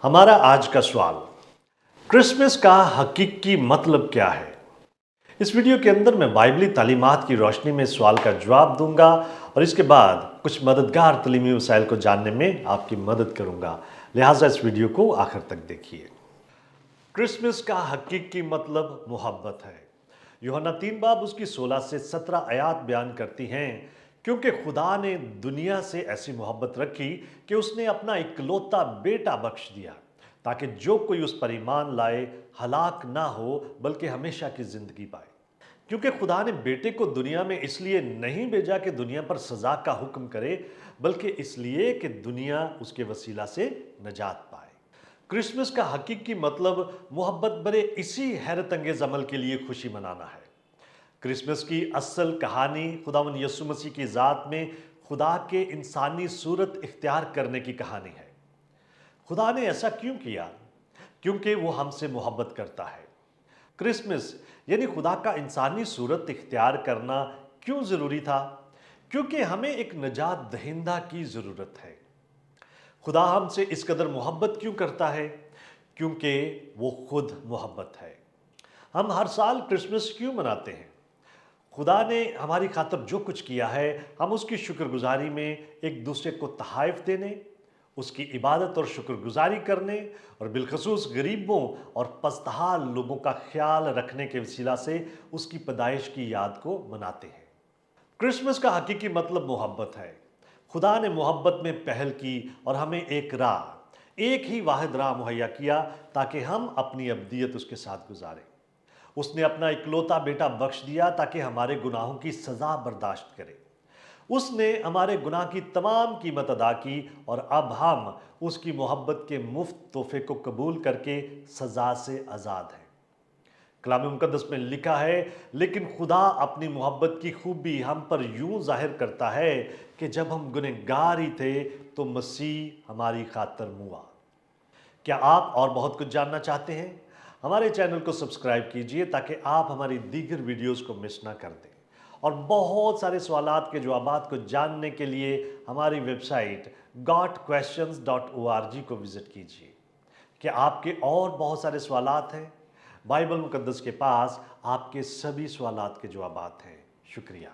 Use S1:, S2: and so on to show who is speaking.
S1: हमारा आज का सवाल, क्रिसमस का हकीकी मतलब क्या है? इस वीडियो के अंदर मैं बाइबली तालीमात की रोशनी में इस सवाल का जवाब दूंगा और इसके बाद कुछ मददगार तालीमी वसाइल को जानने में आपकी मदद करूंगा। लिहाजा इस वीडियो को आखिर तक देखिए। क्रिसमस का हकीकी मतलब मोहब्बत है। यूहन्ना 3 बाब उसकी 16 से 17 आयात बयान करती हैं, क्योंकि खुदा ने दुनिया से ऐसी मोहब्बत रखी कि उसने अपना इकलौता बेटा बख्श दिया, ताकि जो कोई उस पर ईमान लाए हलाक ना हो बल्कि हमेशा की जिंदगी पाए। क्योंकि खुदा ने बेटे को दुनिया में इसलिए नहीं भेजा कि दुनिया पर सजा का हुक्म करे, बल्कि इसलिए कि दुनिया उसके वसीला से नजात पाए। क्रिसमस का हकीकी मतलब मोहब्बत भरे इसी हैरत अंगेज अमल के लिए खुशी मनाना है। क्रिसमस की असल कहानी खुदावंद यीशु मसीह की ज़ात में खुदा के इंसानी सूरत इख्तियार करने की कहानी है। खुदा ने ऐसा क्यों किया? क्योंकि वो हमसे मोहब्बत करता है। क्रिसमस यानी खुदा का इंसानी सूरत इख्तियार करना क्यों ज़रूरी था? क्योंकि हमें एक नजात दहिंदा की ज़रूरत है। खुदा हमसे इस कदर मोहब्बत क्यों करता है? क्योंकि वो खुद मोहब्बत है। हम हर साल क्रिसमस क्यों मनाते हैं? खुदा ने हमारी खातिर जो कुछ किया है, हम उसकी शुक्रगुजारी में एक दूसरे को तहाइफ देने, उसकी इबादत और शुक्रगुजारी करने और बिलखसूस गरीबों और पस्तहाल लोगों का ख्याल रखने के वसीला से उसकी पैदाइश की याद को मनाते हैं। क्रिसमस का हकीकी मतलब मोहब्बत है। खुदा ने मोहब्बत में पहल की और हमें एक ही वाहिद राह मुहैया किया ताकि हम अपनी अब्दियत उसके साथ गुजारें। उसने अपना इकलौता बेटा बख्श दिया ताकि हमारे गुनाहों की सज़ा बर्दाश्त करे। उसने हमारे गुनाह की तमाम कीमत अदा की और अब हम उसकी मोहब्बत के मुफ्त तोहफे को कबूल करके सज़ा से आज़ाद हैं। कलाम मुकद्दस में लिखा है, लेकिन खुदा अपनी मोहब्बत की खूबी हम पर यूं जाहिर करता है कि जब हम गुनहगार ही थे तो मसीह हमारी खातिर मुआ। क्या आप और बहुत कुछ जानना चाहते हैं? हमारे चैनल को सब्सक्राइब कीजिए ताकि आप हमारी दीगर वीडियोस को मिस ना कर दें। और बहुत सारे सवालात के जवाबात को जानने के लिए हमारी वेबसाइट gotquestions.org को विजिट कीजिए। क्या आपके और बहुत सारे सवालात हैं? बाइबल मुकद्दस के पास आपके सभी सवालात के जवाबात हैं। शुक्रिया।